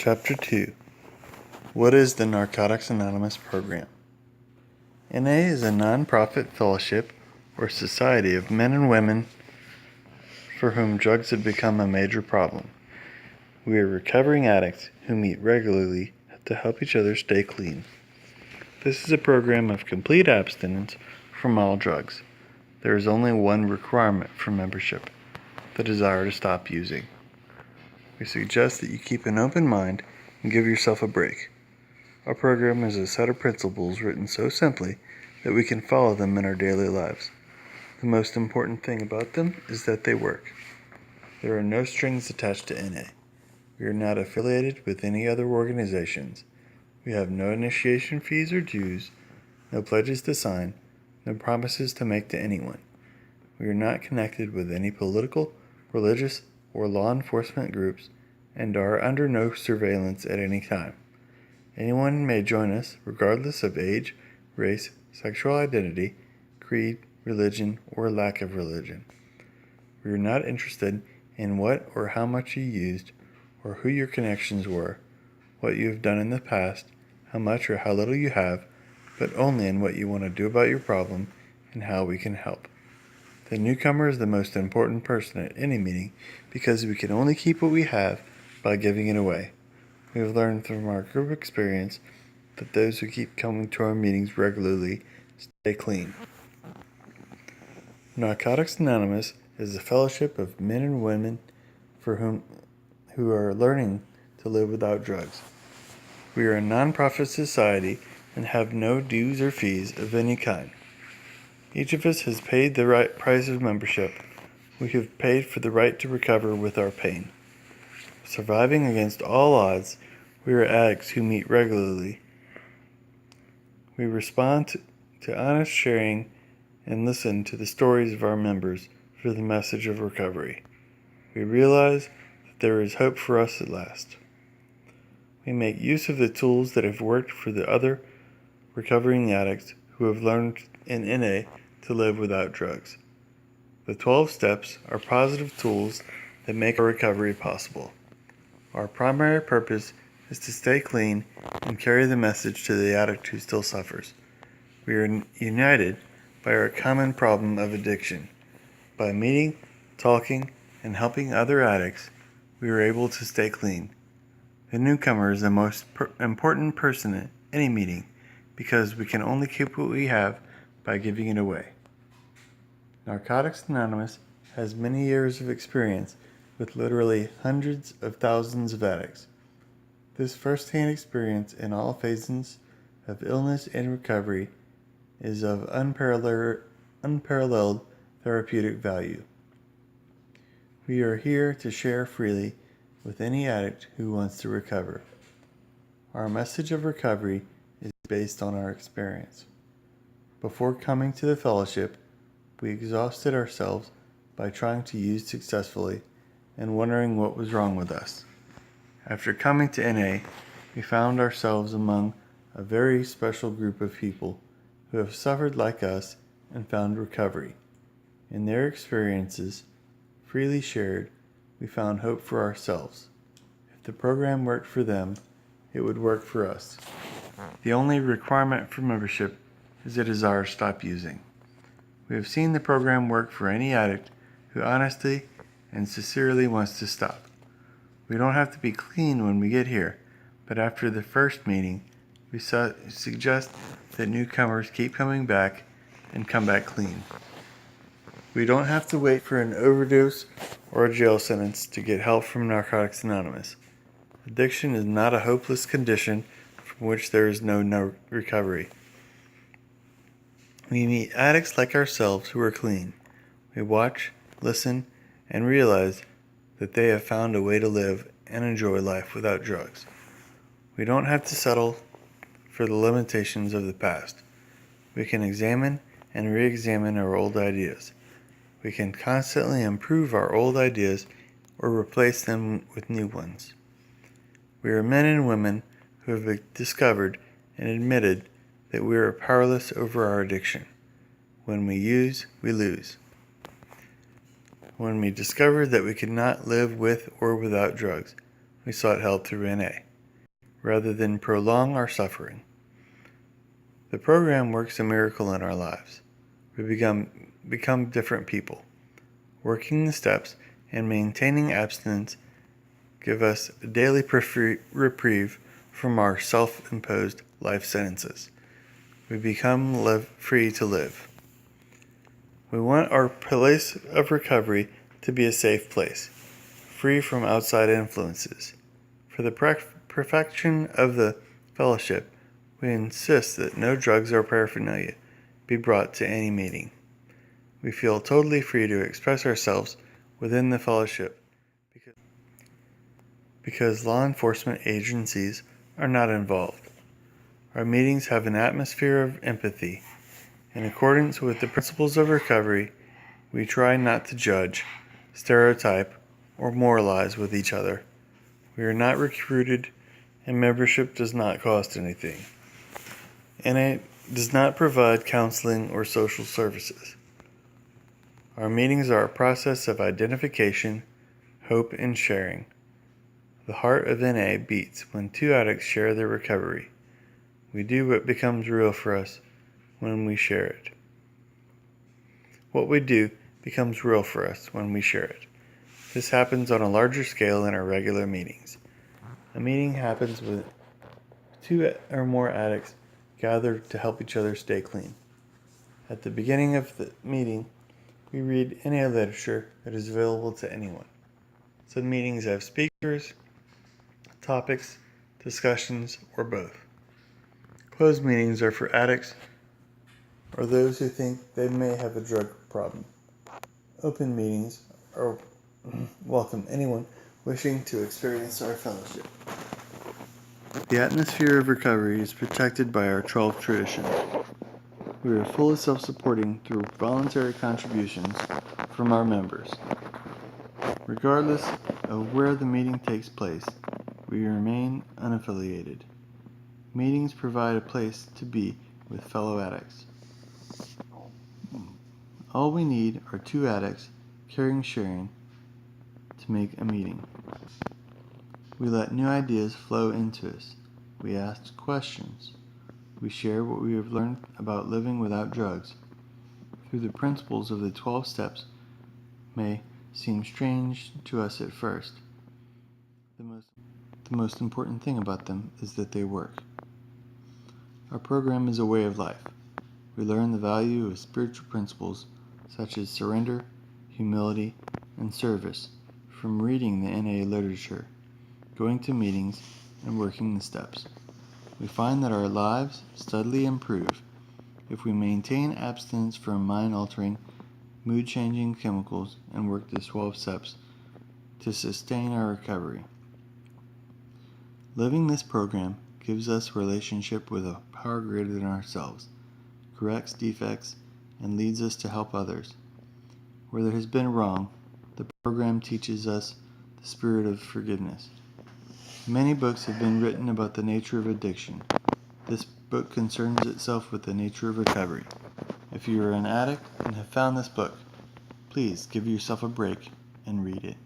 Chapter 2. What is the Narcotics Anonymous Program? NA is a non-profit fellowship or society of men and women for whom drugs have become a major problem. We are recovering addicts who meet regularly to help each other stay clean. This is a program of complete abstinence from all drugs. There is only one requirement for membership: the desire to stop using. We suggest that you keep an open mind and give yourself a break. Our program is a set of principles written so simply that we can follow them in our daily lives. The most important thing about them is that they work. There are no strings attached to NA. We are not affiliated with any other organizations. We have no initiation fees or dues, no pledges to sign, no promises to make to anyone. We are not connected with any political, religious, or law enforcement groups and are under no surveillance at any time. Anyone may join us regardless of age, race, sexual identity, creed, religion, or lack of religion. We are not interested in what or how much you used, or who your connections were, what you have done in the past, how much or how little you have, but only in what you want to do about your problem and how we can help. The newcomer is the most important person at any meeting because we can only keep what we have by giving it away. We have learned from our group experience that those who keep coming to our meetings regularly stay clean. Narcotics Anonymous is a fellowship of men and women who are learning to live without drugs. We are a non-profit society and have no dues or fees of any kind. Each of us has paid the right price of membership. We have paid for the right to recover with our pain. Surviving against all odds, we are addicts who meet regularly. We respond to honest sharing and listen to the stories of our members for the message of recovery. We realize that there is hope for us at last. We make use of the tools that have worked for the other recovering addicts who have learned in NA to live without drugs. The 12 steps are positive tools that make our recovery possible. Our primary purpose is to stay clean and carry the message to the addict who still suffers. We are united by our common problem of addiction. By meeting, talking, and helping other addicts, we are able to stay clean. The newcomer is the most important person at any meeting because we can only keep what we have by giving it away. Narcotics Anonymous has many years of experience with literally hundreds of thousands of addicts. This first-hand experience in all phases of illness and recovery is of unparalleled therapeutic value. We are here to share freely with any addict who wants to recover. Our message of recovery is based on our experience. Before coming to the fellowship, we exhausted ourselves by trying to use successfully and wondering what was wrong with us. After coming to NA, we found ourselves among a very special group of people who have suffered like us and found recovery. In their experiences, freely shared, we found hope for ourselves. If the program worked for them, it would work for us. The only requirement for membership is a desire to stop using. We have seen the program work for any addict who honestly and sincerely wants to stop. We don't have to be clean when we get here, but after the first meeting, we suggest that newcomers keep coming back and come back clean. We don't have to wait for an overdose or a jail sentence to get help from Narcotics Anonymous. Addiction is not a hopeless condition from which there is no recovery. We meet addicts like ourselves who are clean. We watch, listen, and realize that they have found a way to live and enjoy life without drugs. We don't have to settle for the limitations of the past. We can examine and re-examine our old ideas. We can constantly improve our old ideas or replace them with new ones. We are men and women who have discovered and admitted that we are powerless over our addiction. When we use, we lose. When we discovered that we could not live with or without drugs, we sought help through NA. rather than prolong our suffering. The program works a miracle in our lives. We become different people. Working the steps and maintaining abstinence give us a daily reprieve from our self-imposed life sentences. We become free to live. We want our place of recovery to be a safe place, free from outside influences. For the perfection of the fellowship, we insist that no drugs or paraphernalia be brought to any meeting. We feel totally free to express ourselves within the fellowship because law enforcement agencies are not involved. Our meetings have an atmosphere of empathy. In accordance with the principles of recovery, we try not to judge, stereotype, or moralize with each other. We are not recruited, and membership does not cost anything. And it does not provide counseling or social services. Our meetings are a process of identification, hope, and sharing. The heart of NA beats when two addicts share their recovery. We do what becomes real for us when we share it. What we do becomes real for us when we share it. This happens on a larger scale in our regular meetings. A meeting happens with two or more addicts gathered to help each other stay clean. At the beginning of the meeting, we read any literature that is available to anyone. Some meetings have speakers, topics, discussions, or both. Closed meetings are for addicts or those who think they may have a drug problem. Open meetings are welcome anyone wishing to experience our fellowship. The atmosphere of recovery is protected by our 12 traditions. We are fully self-supporting through voluntary contributions from our members. Regardless of where the meeting takes place, we remain unaffiliated. Meetings provide a place to be with fellow addicts. All we need are two addicts sharing to make a meeting. We let new ideas flow into us. We ask questions. We share what we have learned about living without drugs. Through the principles of the 12 steps may seem strange to us at first. The most important thing about them is that they work. Our program is a way of life. We learn the value of spiritual principles such as surrender, humility, and service from reading the NA literature, going to meetings, and working the steps. We find that our lives steadily improve if we maintain abstinence from mind-altering, mood-changing chemicals and work the 12 steps to sustain our recovery. Living this program gives us a relationship with a power greater than ourselves, corrects defects, and leads us to help others. Where there has been wrong, the program teaches us the spirit of forgiveness. Many books have been written about the nature of addiction. This book concerns itself with the nature of recovery. If you are an addict and have found this book, please give yourself a break and read it.